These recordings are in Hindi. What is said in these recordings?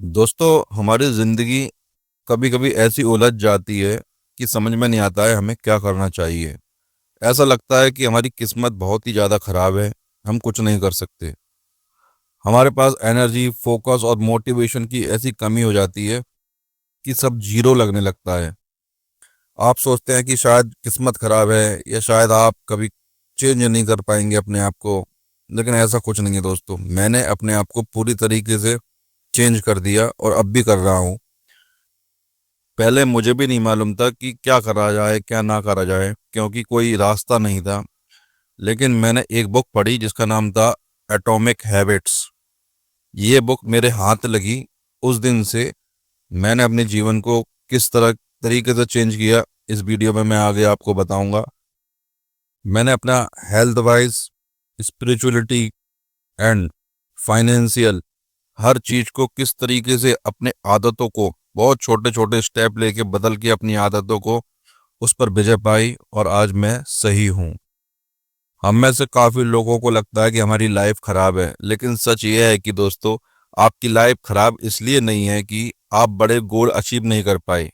दोस्तों, हमारी ज़िंदगी कभी-कभी ऐसी उलझ जाती है कि समझ में नहीं आता है हमें क्या करना चाहिए। ऐसा लगता है कि हमारी किस्मत बहुत ही ज़्यादा ख़राब है, हम कुछ नहीं कर सकते। हमारे पास एनर्जी, फ़ोकस और मोटिवेशन की ऐसी कमी हो जाती है कि सब ज़ीरो लगने लगता है। आप सोचते हैं कि शायद किस्मत ख़राब है या शायद आप कभी चेंज नहीं कर पाएँगे अपने आप को, लेकिन ऐसा कुछ नहीं है दोस्तों। मैंने अपने आप को पूरी तरीके से चेंज कर दिया और अब भी कर रहा हूँ। पहले मुझे भी नहीं मालूम था कि क्या करा जाए, क्या ना करा जाए, क्योंकि कोई रास्ता नहीं था। लेकिन मैंने एक बुक पढ़ी जिसका नाम था एटॉमिक हैबिट्स। ये बुक मेरे हाथ लगी, उस दिन से मैंने अपने जीवन को किस तरीके से चेंज किया, इस वीडियो में मैं आगे आपको बताऊंगा। मैंने अपना health wise, spirituality and financial हर चीज को किस तरीके से अपने आदतों को बहुत छोटे छोटे स्टेप लेके बदल के अपनी आदतों को उस पर विजय पाई और आज मैं सही हूँ। हम में से काफी लोगों को लगता है कि हमारी लाइफ खराब है, लेकिन सच यह है कि दोस्तों, आपकी लाइफ खराब इसलिए नहीं है कि आप बड़े गोल अचीव नहीं कर पाए,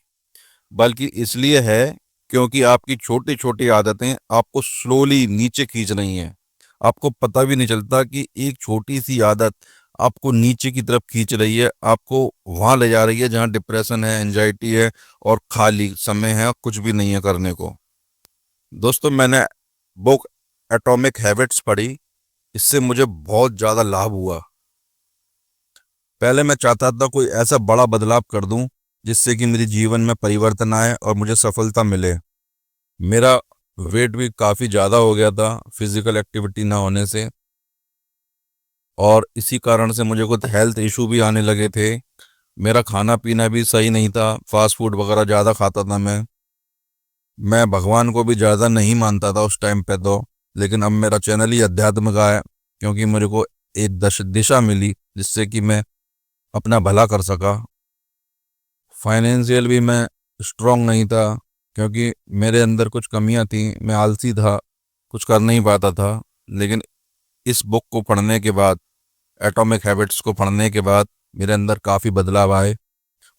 बल्कि इसलिए है क्योंकि आपकी छोटी छोटी आदतें आपको स्लोली नीचे खींच रही हैं। आपको पता भी नहीं चलता कि एक छोटी सी आदत आपको नीचे की तरफ खींच रही है, आपको वहां ले जा रही है जहां डिप्रेशन है, एंजाइटी है और खाली समय है, कुछ भी नहीं है करने को। दोस्तों, मैंने बुक एटॉमिक हैबिट्स पढ़ी, इससे मुझे बहुत ज़्यादा लाभ हुआ। पहले मैं चाहता था कोई ऐसा बड़ा बदलाव कर दूं जिससे कि मेरे जीवन में परिवर्तन आए और मुझे सफलता मिले। मेरा वेट भी काफ़ी ज़्यादा हो गया था फिजिकल एक्टिविटी ना होने से, और इसी कारण से मुझे कुछ हेल्थ इशू भी आने लगे थे। मेरा खाना पीना भी सही नहीं था, फास्ट फूड वगैरह ज़्यादा खाता था मैं भगवान को भी ज़्यादा नहीं मानता था उस टाइम पे तो। लेकिन अब मेरा चैनल ही अध्यात्म का है, क्योंकि मेरे को एक दिशा मिली जिससे कि मैं अपना भला कर सका। फाइनेंशियल भी मैं स्ट्रांग नहीं था, क्योंकि मेरे अंदर कुछ कमियां थी, मैं आलसी था, कुछ कर नहीं पाता था। लेकिन इस बुक को पढ़ने के बाद, एटॉमिक हैबिट्स को पढ़ने के बाद मेरे अंदर काफ़ी बदलाव आए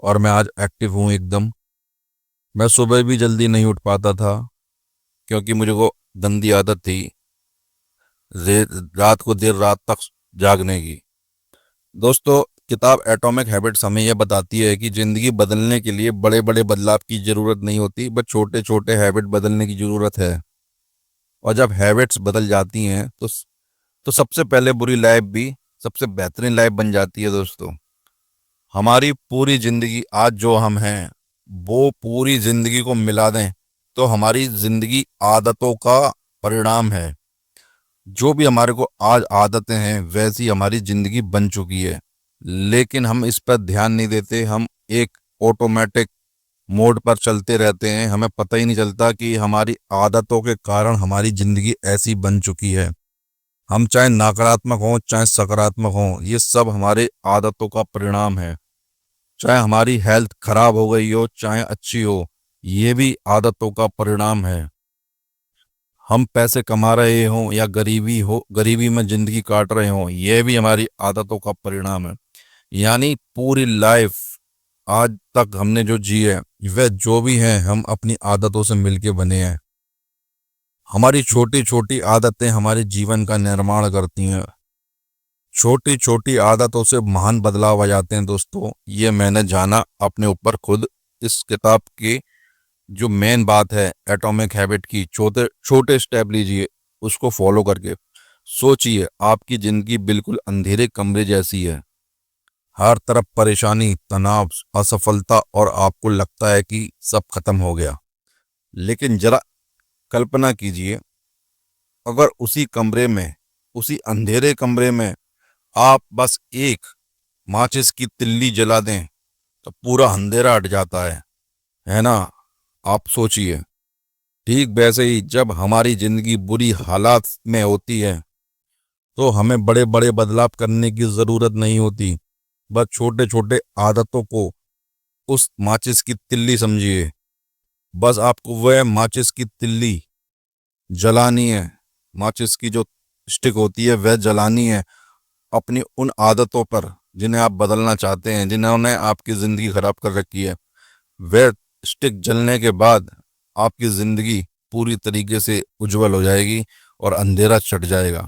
और मैं आज एक्टिव हूँ एकदम। मैं सुबह भी जल्दी नहीं उठ पाता था, क्योंकि मुझे को गंदी आदत थी रात को देर रात तक जागने की। दोस्तों, किताब एटॉमिक हैबिट्स हमें यह बताती है कि ज़िंदगी बदलने के लिए बड़े बड़े बदलाव की ज़रूरत नहीं होती, बस छोटे छोटे हैबिट बदलने की ज़रूरत है। और जब हैबिट्स बदल जाती हैं तो सबसे पहले बुरी लाइफ भी सबसे बेहतरीन लाइफ बन जाती है दोस्तों। हमारी पूरी ज़िंदगी आज जो हम हैं, वो पूरी ज़िंदगी को मिला दें तो हमारी ज़िंदगी आदतों का परिणाम है। जो भी हमारे को आज आदतें हैं वैसी हमारी ज़िंदगी बन चुकी है, लेकिन हम इस पर ध्यान नहीं देते। हम एक ऑटोमेटिक मोड पर चलते रहते हैं, हमें पता ही नहीं चलता कि हमारी आदतों के कारण हमारी ज़िंदगी ऐसी बन चुकी है। हम चाहे नकारात्मक हों चाहे सकारात्मक हों, ये सब हमारे आदतों का परिणाम है। चाहे हमारी हेल्थ खराब हो गई हो चाहे अच्छी हो, ये भी आदतों का परिणाम है। हम पैसे कमा रहे हों या गरीबी में जिंदगी काट रहे हों, यह भी हमारी आदतों का परिणाम है। यानी पूरी लाइफ आज तक हमने जो जी है, वह जो भी है हम अपनी आदतों से मिलके बने हैं। हमारी छोटी छोटी आदतें हमारे जीवन का निर्माण करती हैं। छोटी छोटी आदतों से महान बदलाव आ जाते हैं दोस्तों, ये मैंने जाना अपने ऊपर खुद। इस किताब की जो मेन बात है एटॉमिक हैबिट की, छोटे छोटे स्टेप लीजिए, उसको फॉलो करके सोचिए, आपकी जिंदगी बिल्कुल अंधेरे कमरे जैसी है। हर तरफ परेशानी, तनाव, असफलता और आपको लगता है कि सब खत्म हो गया। लेकिन जरा कल्पना कीजिए, अगर उसी कमरे में, उसी अंधेरे कमरे में आप बस एक माचिस की तिल्ली जला दें तो पूरा अंधेरा हट जाता है ना? आप सोचिए। ठीक वैसे ही जब हमारी जिंदगी बुरी हालात में होती है तो हमें बड़े बड़े बदलाव करने की जरूरत नहीं होती, बस छोटे छोटे आदतों को उस माचिस की तिल्ली समझिए। बस आपको वह माचिस की तिल्ली जलानी है, माचिस की जो स्टिक होती है वह जलानी है अपनी उन आदतों पर जिन्हें आप बदलना चाहते हैं, जिन्होंने आपकी ज़िंदगी ख़राब कर रखी है, वे स्टिक जलने के बाद आपकी ज़िंदगी पूरी तरीके से उज्जवल हो जाएगी और अंधेरा छट जाएगा।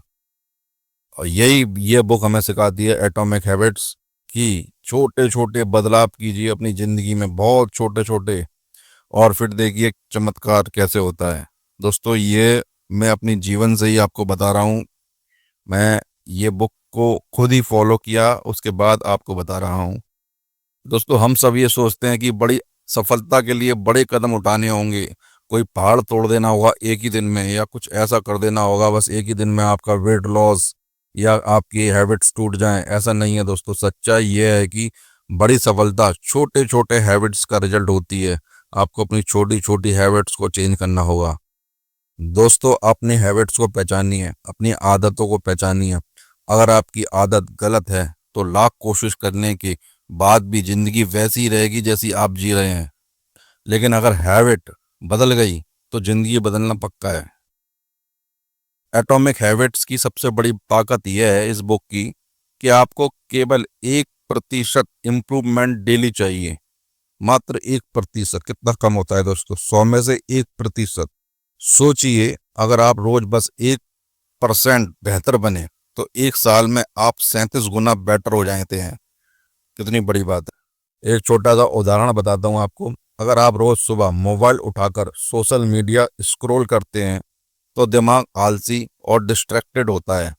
और ये बुक हमें सिखाती है, एटॉमिक हैबिट्स, कि छोटे छोटे बदलाव कीजिए अपनी ज़िंदगी में, बहुत छोटे छोटे, और फिर देखिए चमत्कार कैसे होता है। दोस्तों, ये मैं अपनी जीवन से ही आपको बता रहा हूँ। मैं ये बुक को खुद ही फॉलो किया, उसके बाद आपको बता रहा हूँ। दोस्तों, हम सब ये सोचते हैं कि बड़ी सफलता के लिए बड़े कदम उठाने होंगे, कोई पहाड़ तोड़ देना होगा एक ही दिन में, या कुछ ऐसा कर देना होगा बस एक ही दिन में आपका वेट लॉस या आपकी हैबिट्स टूट जाएं। ऐसा नहीं है दोस्तों, सच्चाई ये है कि बड़ी सफलता छोटे छोटे हैबिट्स का रिजल्ट होती है। आपको अपनी छोटी छोटी हैबिट्स को चेंज करना होगा। दोस्तों, अपनी हैबिट्स को पहचानिए, अपनी आदतों को पहचानिए। अगर आपकी आदत गलत है तो लाख कोशिश करने के बाद भी ज़िंदगी वैसी ही रहेगी जैसी आप जी रहे हैं। लेकिन अगर हैबिट बदल गई तो ज़िंदगी बदलना पक्का है। एटॉमिक हैबिट्स की सबसे बड़ी ताकत यह है इस बुक की, कि आपको केवल 1% इम्प्रूवमेंट डेली चाहिए। मात्र 1%। कितना कम होता है दोस्तों? 100 में से 1%। सोचिए, अगर आप रोज बस 1% बेहतर बने तो 1 साल में आप 37 गुना बेटर हो जाते हैं। कितनी बड़ी बात है। एक छोटा सा उदाहरण बताता हूँ आपको। अगर आप रोज सुबह मोबाइल उठाकर सोशल मीडिया स्क्रॉल करते हैं तो दिमाग आलसी और डिस्ट्रैक्टेड होता है।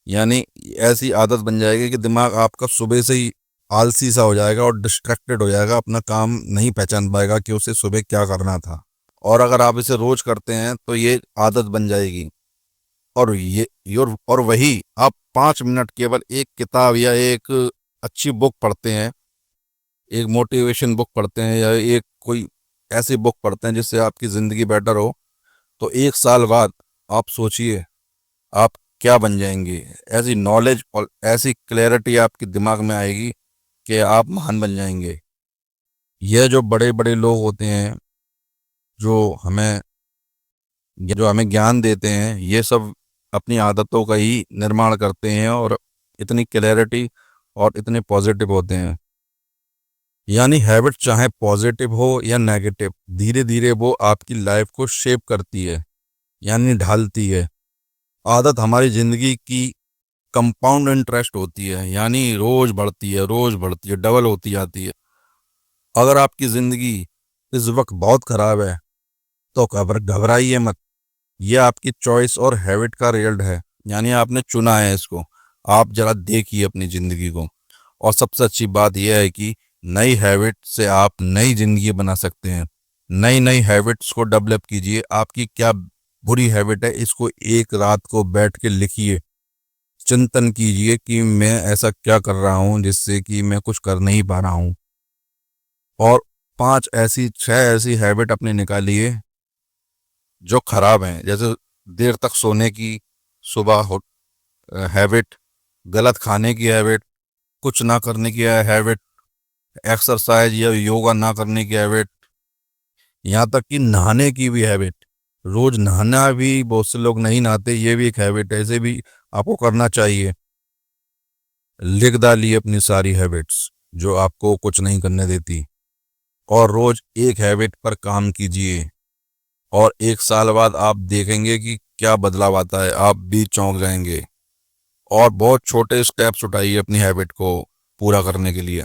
यानी ऐसी आदत बन जाएगी कि दिमाग आपका सुबह से ही आलसी सा हो जाएगा और डिस्ट्रैक्टेड हो जाएगा, अपना काम नहीं पहचान पाएगा कि उसे सुबह क्या करना था। और अगर आप इसे रोज करते हैं तो ये आदत बन जाएगी। और वही आप 5 मिनट केवल एक किताब या एक अच्छी बुक पढ़ते हैं, एक मोटिवेशन बुक पढ़ते हैं, या एक कोई ऐसी बुक पढ़ते हैं जिससे आपकी ज़िंदगी बेटर हो, तो 1 साल बाद आप सोचिए आप क्या बन जाएंगे। ऐसी नॉलेज और ऐसी क्लैरिटी आपके दिमाग में आएगी कि आप महान बन जाएंगे। यह जो बड़े बड़े लोग होते हैं, जो हमें जो हमें ज्ञान देते हैं, ये सब अपनी आदतों का ही निर्माण करते हैं और इतनी क्लैरिटी और इतने पॉजिटिव होते हैं। यानी हैबिट चाहे पॉजिटिव हो या नेगेटिव, धीरे धीरे वो आपकी लाइफ को शेप करती है, यानी ढालती है। आदत हमारी ज़िंदगी की कंपाउंड इंटरेस्ट होती है, यानी रोज बढ़ती है, डबल होती जाती है। अगर आपकी ज़िंदगी इस वक्त बहुत ख़राब है तो घबराइए मत। ये आपकी चॉइस और हैबिट का रिजल्ट है, यानी आपने चुना है इसको। आप जरा देखिए अपनी ज़िंदगी को। और सबसे अच्छी बात यह है कि नई हैबिट से आप नई ज़िंदगी बना सकते हैं। नई नई हैबिट्स को डेवलप कीजिए। आपकी क्या बुरी हैबिट है, इसको एक रात को बैठ के लिखिए, चिंतन कीजिए कि मैं ऐसा क्या कर रहा हूँ जिससे कि मैं कुछ कर नहीं पा रहा हूँ। और 6 ऐसी हैबिट अपने निकालिए जो खराब हैं, जैसे देर तक सोने की सुबह हो हैबिट, गलत खाने की हैबिट, कुछ ना करने की हैबिट, एक्सरसाइज या योगा ना करने की हैबिट, यहाँ तक कि नहाने की भी हैबिट। रोज नहाना भी बहुत से लोग नहीं नहाते, ये भी एक हैबिट है, ऐसे भी आपको करना चाहिए। लिख डालिए अपनी सारी हैबिट्स जो आपको कुछ नहीं करने देती, और रोज एक हैबिट पर काम कीजिए। और 1 साल बाद आप देखेंगे कि क्या बदलाव आता है, आप भी चौंक जाएंगे। और बहुत छोटे स्टेप्स उठाइए अपनी हैबिट को पूरा करने के लिए।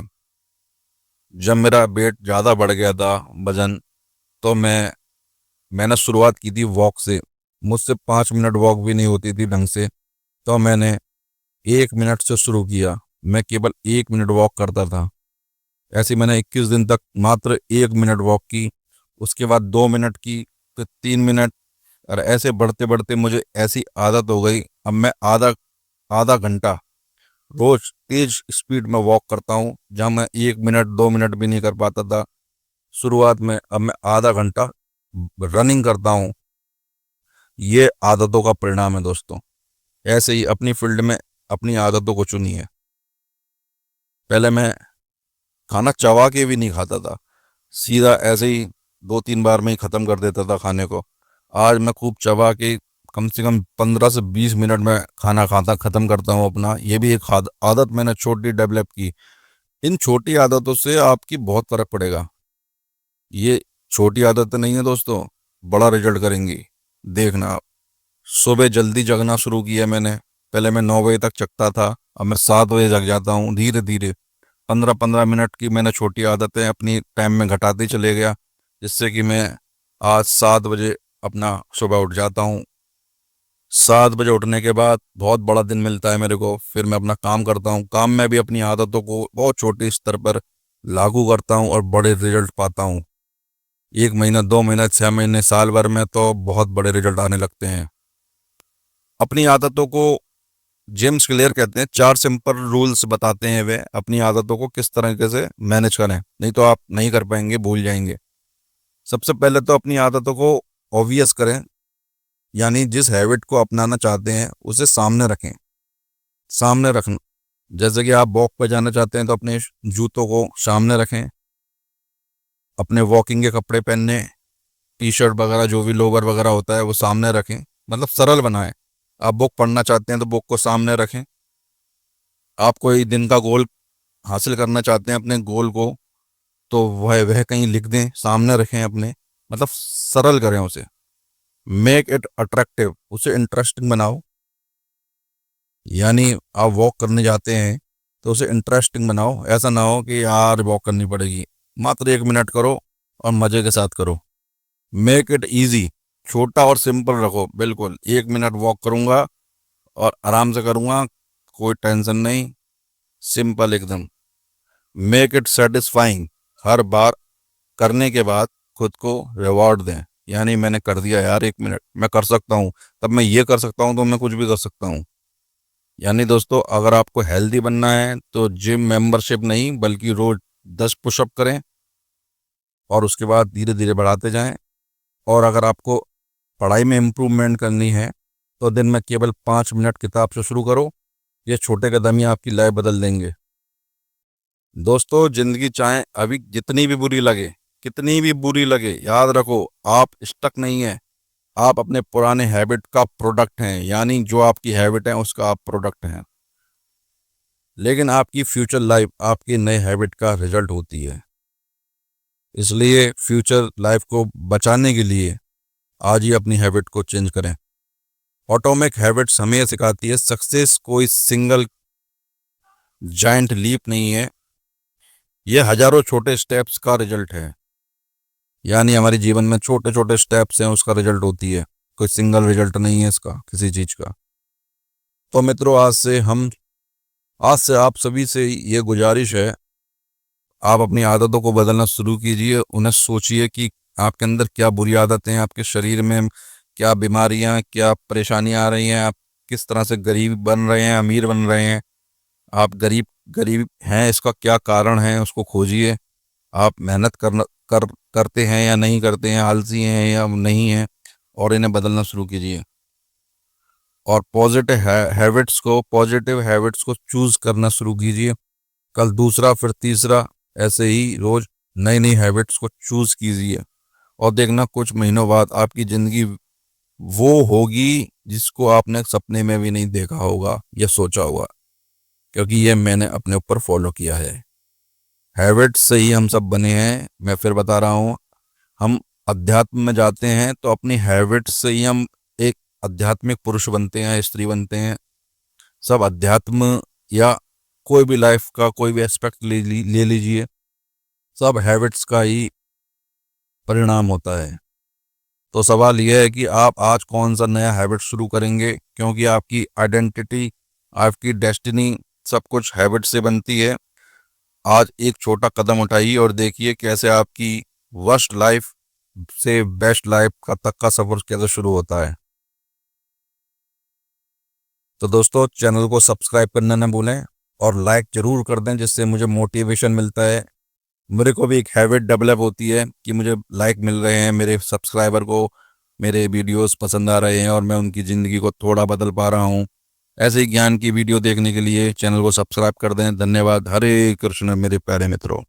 जब मेरा वेट ज़्यादा बढ़ गया था, वजन, तो मैंने शुरुआत की थी वॉक से। मुझसे 5 मिनट वॉक भी नहीं होती थी ढंग से, तो मैंने 1 मिनट से शुरू किया। मैं केवल 1 मिनट वॉक करता था। ऐसे मैंने 21 दिन तक मात्र 1 मिनट वॉक की, उसके बाद 2 मिनट की, फिर 3 मिनट, और ऐसे बढ़ते बढ़ते मुझे ऐसी आदत हो गई। अब मैं आधा आधा घंटा रोज तेज स्पीड में वॉक करता हूँ, जहाँ मैं 1 मिनट 2 मिनट भी नहीं कर पाता था शुरुआत में। अब मैं आधा घंटा रनिंग करता हूँ। ये आदतों का परिणाम है दोस्तों। ऐसे ही अपनी फील्ड में अपनी आदतों को चुनिए। पहले मैं खाना चबा के भी नहीं खाता था, सीधा ऐसे ही 2-3 बार में ही ख़त्म कर देता था खाने को। आज मैं खूब चबा के कम से कम 15 से 20 मिनट में खाना खाता ख़त्म करता हूँ अपना। ये भी एक आदत मैंने छोटी डेवलप की। इन छोटी आदतों से आपकी बहुत फ़र्क पड़ेगा। ये छोटी आदतें नहीं है दोस्तों, बड़ा रिजल्ट करेंगी। देखना आप। सुबह जल्दी जगना शुरू किया मैंने। पहले मैं 9 बजे तक जगता था, अब मैं 7 बजे जग जाता हूँ। धीरे धीरे 15-15 मिनट की मैंने छोटी आदतें अपनी टाइम में घटाते चले गया, जिससे कि मैं आज 7 बजे अपना सुबह उठ जाता हूँ। 7 बजे उठने के बाद बहुत बड़ा दिन मिलता है मेरे को। फिर मैं अपना काम करता हूँ। काम में भी अपनी आदतों को बहुत छोटे स्तर पर लागू करता हूँ और बड़े रिजल्ट पाता हूँ। 1 महीना, 2 महीना, 6 महीने, साल भर में तो बहुत बड़े रिजल्ट आने लगते हैं। अपनी आदतों को जेम्स क्लियर कहते हैं, 4 सिंपल रूल्स बताते हैं वे अपनी आदतों को किस तरीके से मैनेज करें, नहीं तो आप नहीं कर पाएंगे, भूल जाएंगे। सबसे पहले तो अपनी आदतों को ऑब्वियस करें, यानी जिस हैबिट को अपनाना चाहते हैं उसे सामने रखें। सामने रखना, जैसे कि आप वॉक पर जाना चाहते हैं तो अपने जूतों को सामने रखें, अपने वॉकिंग के कपड़े पहनने, टी शर्ट वगैरह जो भी लोवर वगैरह होता है वो सामने रखें। मतलब सरल बनाएं। आप बुक पढ़ना चाहते हैं तो बुक को सामने रखें। आप कोई दिन का गोल हासिल करना चाहते हैं, अपने गोल को, तो वह कहीं लिख दें, सामने रखें अपने। मतलब सरल करें उसे। मेक इट अट्रैक्टिव, उसे इंटरेस्टिंग बनाओ। यानी आप वॉक करने जाते हैं तो उसे इंटरेस्टिंग बनाओ। ऐसा ना हो कि यार वॉक करनी पड़ेगी, मात्र 1 मिनट करो और मज़े के साथ करो। मेक इट इजी, छोटा और सिंपल रखो। बिल्कुल 1 मिनट वॉक करूँगा और आराम से करूँगा, कोई टेंशन नहीं, सिंपल एकदम। मेक इट सेटिस्फाइंग, हर बार करने के बाद खुद को रिवॉर्ड दें। यानी मैंने कर दिया यार, 1 मिनट मैं कर सकता हूँ, तब मैं ये कर सकता हूँ तो मैं कुछ भी कर सकता हूँ। यानी दोस्तों, अगर आपको हेल्दी बनना है तो जिम मेंबरशिप नहीं बल्कि रोज 10 पुशअप करें और उसके बाद धीरे धीरे बढ़ाते जाएं। और अगर आपको पढ़ाई में इम्प्रूवमेंट करनी है तो दिन में केवल 5 मिनट किताब से शुरू करो। ये छोटे कदम ही आपकी लाइफ बदल देंगे। दोस्तों, जिंदगी चाहे अभी जितनी भी बुरी लगे, कितनी भी बुरी लगे, याद रखो आप स्टक नहीं है। आप अपने पुराने हैबिट का प्रोडक्ट हैं, यानी जो आपकी हैबिट है उसका आप प्रोडक्ट हैं। लेकिन आपकी फ्यूचर लाइफ आपकी नए हैबिट का रिजल्ट होती है। इसलिए फ्यूचर लाइफ को बचाने के लिए आज ही अपनी हैबिट को चेंज करें। ऑटोमिक हैबिट्स हमें यह सिखाती है, सक्सेस कोई सिंगल जायंट लीप नहीं है, ये हजारों छोटे स्टेप्स का रिजल्ट है। यानी हमारे जीवन में छोटे छोटे स्टेप्स हैं, उसका रिजल्ट होती है। कोई सिंगल रिजल्ट नहीं है इसका, किसी चीज का। तो मित्रों, आज से आप सभी से ये गुजारिश है, आप अपनी आदतों को बदलना शुरू कीजिए। उन्हें सोचिए कि आपके अंदर क्या बुरी आदतें हैं, आपके शरीर में क्या बीमारियां, क्या परेशानियां आ रही हैं, आप किस तरह से गरीब बन रहे हैं, अमीर बन रहे हैं। आप गरीब गरीब हैं, इसका क्या कारण है, उसको खोजिए। आप मेहनत करते हैं या नहीं करते हैं, आलसी हैं या नहीं हैं, और इन्हें बदलना शुरू कीजिए। और पॉजिटिव हैबिट्स को चूज करना शुरू कीजिए। कल दूसरा, फिर तीसरा, ऐसे ही रोज नई नई हैबिट्स को चूज कीजिए। और देखना कुछ महीनों बाद आपकी जिंदगी वो होगी जिसको आपने सपने में भी नहीं देखा होगा या सोचा होगा, क्योंकि ये मैंने अपने ऊपर फॉलो किया है। हैबिट्स से ही हम सब बने हैं। मैं फिर बता रहा हूँ, हम अध्यात्म में जाते हैं तो अपनी हैबिट्स से ही हम एक आध्यात्मिक पुरुष बनते हैं, स्त्री बनते हैं। सब अध्यात्म या कोई भी लाइफ का कोई भी एस्पेक्ट ले लीजिए, सब हैबिट्स का ही परिणाम होता है। तो सवाल यह है कि आप आज कौन सा नया हैबिट शुरू करेंगे, क्योंकि आपकी आइडेंटिटी, आपकी डेस्टिनी सब कुछ हैबिट से बनती है। आज एक छोटा कदम उठाइए और देखिए कैसे आपकी वर्स्ट लाइफ से बेस्ट लाइफ का तक का सफर कैसे शुरू होता है। तो दोस्तों, चैनल को सब्सक्राइब करना न भूलें और लाइक जरूर कर दें, जिससे मुझे मोटिवेशन मिलता है। मेरे को भी एक हैबिट डेवलप होती है कि मुझे लाइक मिल रहे हैं, मेरे सब्सक्राइबर को मेरे वीडियोस पसंद आ रहे हैं और मैं उनकी ज़िंदगी को थोड़ा बदल पा रहा हूँ। ऐसे ही ज्ञान की वीडियो देखने के लिए चैनल को सब्सक्राइब कर दें। धन्यवाद। हरे कृष्ण मेरे प्यारे मित्रों।